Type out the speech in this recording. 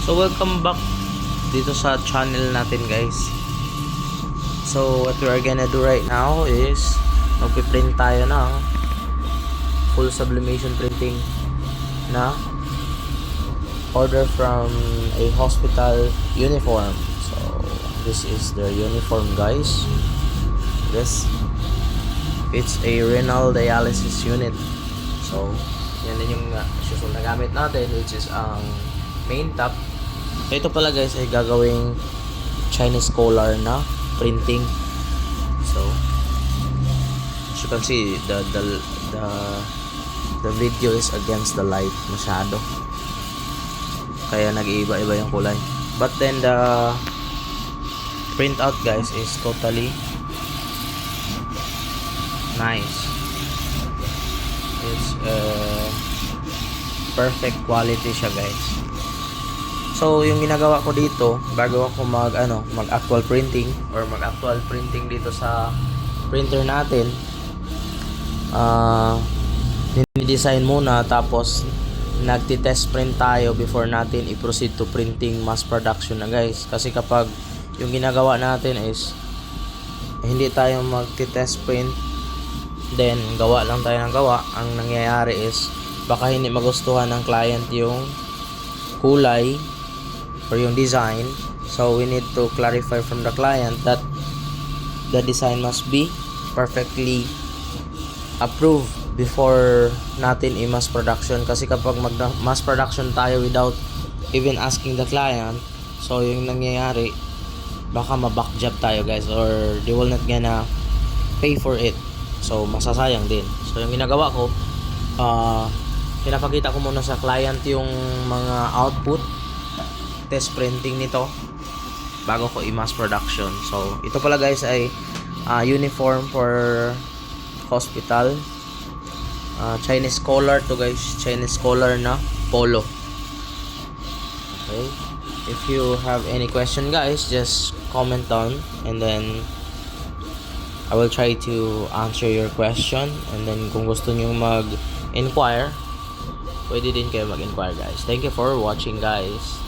So welcome back dito sa channel natin, guys. So what we are gonna do right now is magpiprint tayo ng full sublimation printing na order from a hospital uniform. So this is their uniform, guys. This it's a renal dialysis unit. So yan din yung susunod na gamit natin, which is ang main top. Ito pala, guys, ay gagawing Chinese collar na printing. So as you can see, the video is against the light masyado, kaya nag-iiba-iba yung kulay. But then the printout, guys, is totally nice. It's perfect quality siya, guys. So yung ginagawa ko dito bago ako mag actual printing or mag actual printing dito sa printer natin, ni-design muna, tapos nagti-test print tayo before natin i-proceed to printing mass production na, guys. Kasi kapag yung ginagawa natin is hindi tayo magti-test print, then gawa lang tayo ng gawa, ang nangyayari is baka hindi magustuhan ng client yung kulay or yung design. So we need to clarify from the client that the design must be perfectly approved before natin i-mass production. Kasi kapag mag-mass production tayo without even asking the client, so yung nangyayari, baka ma-back job tayo, guys, or they will not gonna pay for it. So masasayang din. So yung ginagawa ko, pinapakita ko muna sa client yung mga output test printing nito bago ko i-mass production. So ito pala, guys, ay uniform for hospital. Chinese collar to, guys. Chinese collar na polo. Okay, if you have any question, guys, just comment down and then I will try to answer your question. And then kung gusto nyo mag-inquire, pwede din kayo mag-inquire, guys. Thank you for watching, guys.